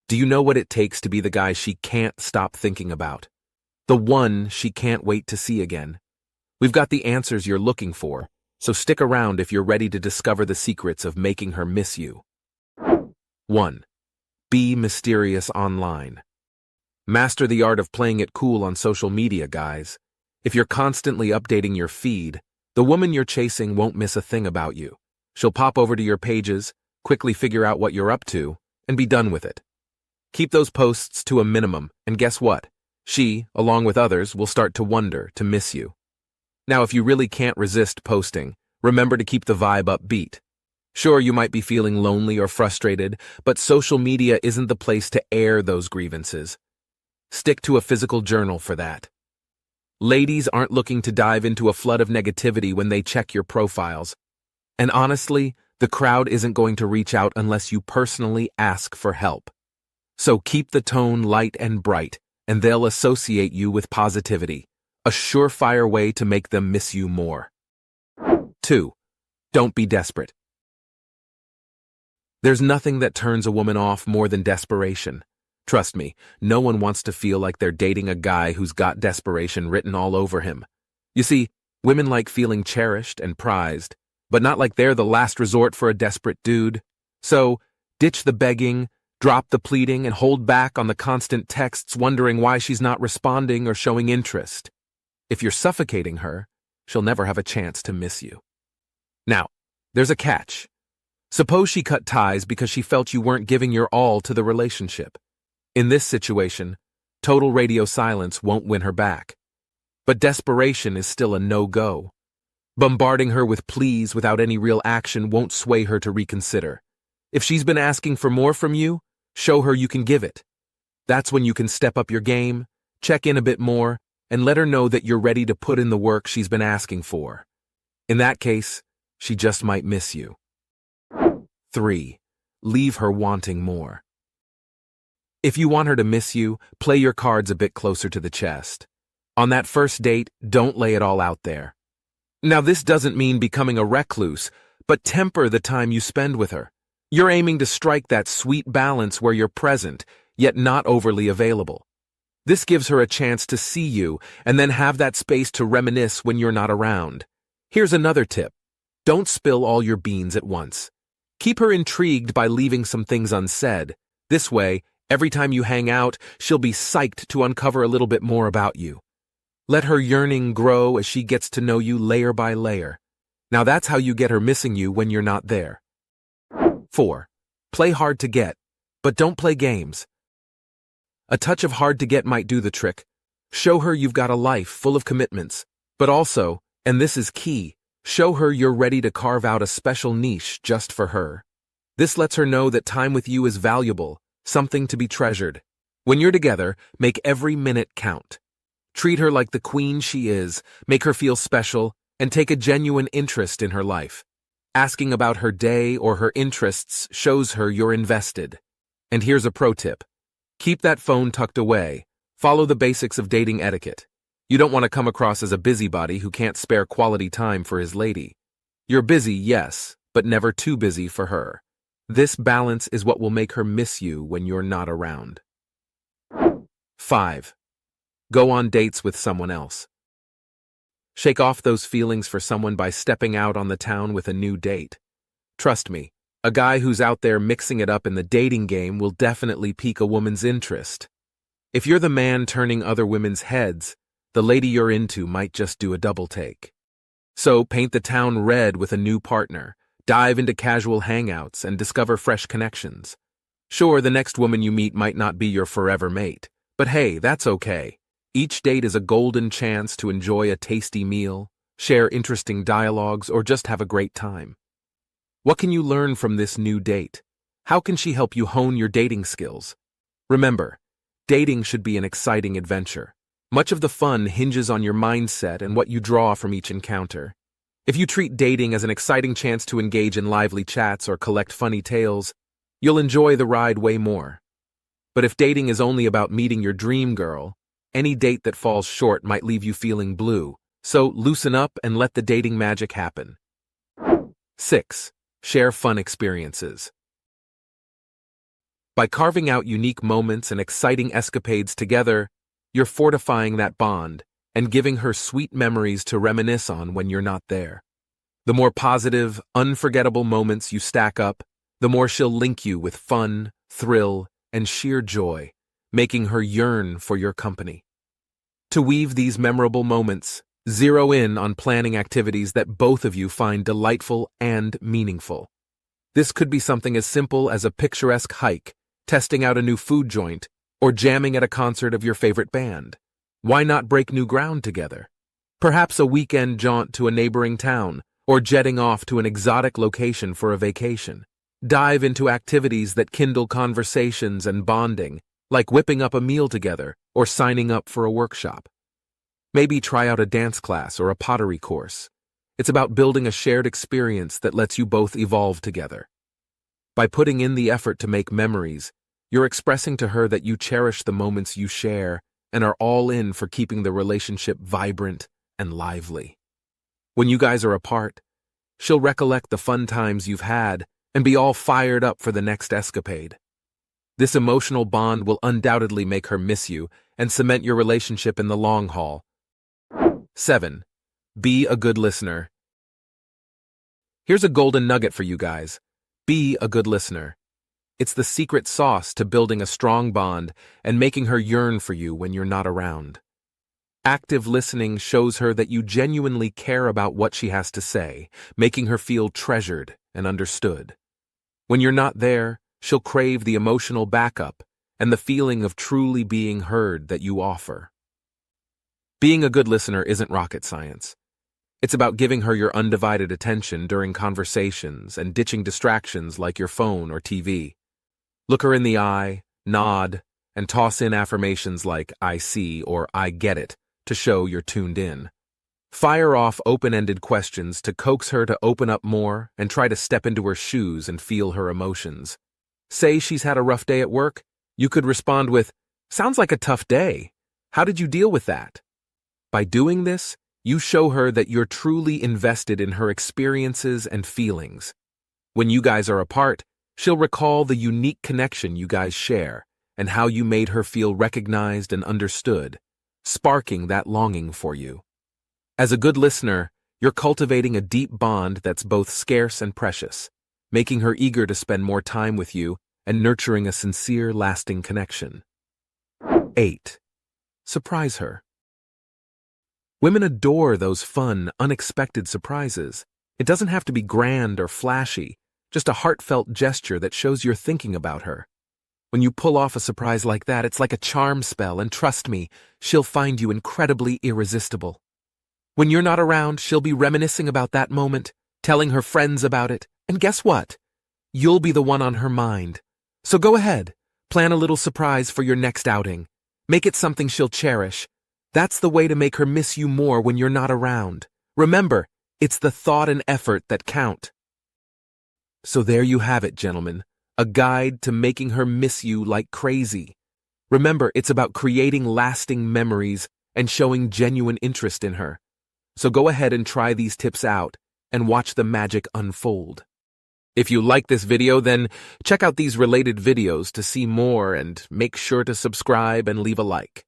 Do you know what it takes to be the guy she can't stop thinking about? The one she can't wait to see again. We've got the answers you're looking for, so stick around if you're ready to discover the secrets of making her miss you. 1. Be mysterious online. Master the art of playing it cool on social media, guys. If you're constantly updating your feed, the woman you're chasing won't miss a thing about you. She'll pop over to your pages, quickly figure out what you're up to, and be done with it. Keep those posts to a minimum, and guess what? She, along with others, will start to wonder, to miss you. Now, if you really can't resist posting, remember to keep the vibe upbeat. Sure, you might be feeling lonely or frustrated, but social media isn't the place to air those grievances. Stick to a physical journal for that. Ladies aren't looking to dive into a flood of negativity when they check your profiles. And honestly, the crowd isn't going to reach out unless you personally ask for help. So keep the tone light and bright, and they'll associate you with positivity, a surefire way to make them miss you more. 2. Don't be desperate. There's nothing that turns a woman off more than desperation. Trust me, no one wants to feel like they're dating a guy who's got desperation written all over him. You see, women like feeling cherished and prized, but not like they're the last resort for a desperate dude. So, ditch the begging, drop the pleading, and hold back on the constant texts wondering why she's not responding or showing interest. If you're suffocating her, she'll never have a chance to miss you. Now, there's a catch. Suppose she cut ties because she felt you weren't giving your all to the relationship. In this situation, total radio silence won't win her back. But desperation is still a no-go. Bombarding her with pleas without any real action won't sway her to reconsider. If she's been asking for more from you, show her you can give it. That's when you can step up your game, check in a bit more, and let her know that you're ready to put in the work she's been asking for. In that case, she just might miss you. 3. Leave her wanting more. If you want her to miss you, play your cards a bit closer to the chest. On that first date, don't lay it all out there. Now, this doesn't mean becoming a recluse, but temper the time you spend with her. You're aiming to strike that sweet balance where you're present, yet not overly available. This gives her a chance to see you and then have that space to reminisce when you're not around. Here's another tip. Don't spill all your beans at once. Keep her intrigued by leaving some things unsaid. This way, every time you hang out, she'll be psyched to uncover a little bit more about you. Let her yearning grow as she gets to know you layer by layer. Now that's how you get her missing you when you're not there. 4. Play hard to get, but don't play games. A touch of hard to get might do the trick. Show her you've got a life full of commitments, but also, and this is key, show her you're ready to carve out a special niche just for her. This lets her know that time with you is valuable, something to be treasured. When you're together, make every minute count. Treat her like the queen she is, make her feel special, and take a genuine interest in her life. Asking about her day or her interests shows her you're invested. And here's a pro tip. Keep that phone tucked away. Follow the basics of dating etiquette. You don't want to come across as a busybody who can't spare quality time for his lady. You're busy, yes, but never too busy for her. This balance is what will make her miss you when you're not around. 5. Go on dates with someone else. Shake off those feelings for someone by stepping out on the town with a new date. Trust me, a guy who's out there mixing it up in the dating game will definitely pique a woman's interest. If you're the man turning other women's heads, the lady you're into might just do a double take. So paint the town red with a new partner, dive into casual hangouts, and discover fresh connections. Sure, the next woman you meet might not be your forever mate, but hey, that's okay. Each date is a golden chance to enjoy a tasty meal, share interesting dialogues, or just have a great time. What can you learn from this new date? How can she help you hone your dating skills? Remember, dating should be an exciting adventure. Much of the fun hinges on your mindset and what you draw from each encounter. If you treat dating as an exciting chance to engage in lively chats or collect funny tales, you'll enjoy the ride way more. But if dating is only about meeting your dream girl, any date that falls short might leave you feeling blue, so loosen up and let the dating magic happen. 6. Share fun experiences. By carving out unique moments and exciting escapades together, you're fortifying that bond and giving her sweet memories to reminisce on when you're not there. The more positive, unforgettable moments you stack up, the more she'll link you with fun, thrill, and sheer joy, making her yearn for your company. To weave these memorable moments, zero in on planning activities that both of you find delightful and meaningful. This could be something as simple as a picturesque hike, testing out a new food joint, or jamming at a concert of your favorite band. Why not break new ground together? Perhaps a weekend jaunt to a neighboring town, or jetting off to an exotic location for a vacation. Dive into activities that kindle conversations and bonding, like whipping up a meal together or signing up for a workshop. Maybe try out a dance class or a pottery course. It's about building a shared experience that lets you both evolve together. By putting in the effort to make memories, you're expressing to her that you cherish the moments you share and are all in for keeping the relationship vibrant and lively. When you guys are apart, she'll recollect the fun times you've had and be all fired up for the next escapade. This emotional bond will undoubtedly make her miss you and cement your relationship in the long haul. 7. Be a good listener. Here's a golden nugget for you guys. Be a good listener. It's the secret sauce to building a strong bond and making her yearn for you when you're not around. Active listening shows her that you genuinely care about what she has to say, making her feel treasured and understood. When you're not there, she'll crave the emotional backup and the feeling of truly being heard that you offer. Being a good listener isn't rocket science. It's about giving her your undivided attention during conversations and ditching distractions like your phone or TV. Look her in the eye, nod, and toss in affirmations like "I see" or "I get it" to show you're tuned in. Fire off open-ended questions to coax her to open up more and try to step into her shoes and feel her emotions. Say she's had a rough day at work. You could respond with, "Sounds like a tough day. How did you deal with that?" By doing this, you show her that you're truly invested in her experiences and feelings. When you guys are apart, she'll recall the unique connection you guys share and how you made her feel recognized and understood, sparking that longing for you. As a good listener, you're cultivating a deep bond that's both scarce and precious, making her eager to spend more time with you and nurturing a sincere, lasting connection. 8. Surprise her. Women adore those fun, unexpected surprises. It doesn't have to be grand or flashy, just a heartfelt gesture that shows you're thinking about her. When you pull off a surprise like that, it's like a charm spell, and trust me, she'll find you incredibly irresistible. When you're not around, she'll be reminiscing about that moment, telling her friends about it, and guess what? You'll be the one on her mind. So go ahead, plan a little surprise for your next outing. Make it something she'll cherish. That's the way to make her miss you more when you're not around. Remember, it's the thought and effort that count. So there you have it, gentlemen, a guide to making her miss you like crazy. Remember, it's about creating lasting memories and showing genuine interest in her. So go ahead and try these tips out and watch the magic unfold. If you like this video, then check out these related videos to see more and make sure to subscribe and leave a like.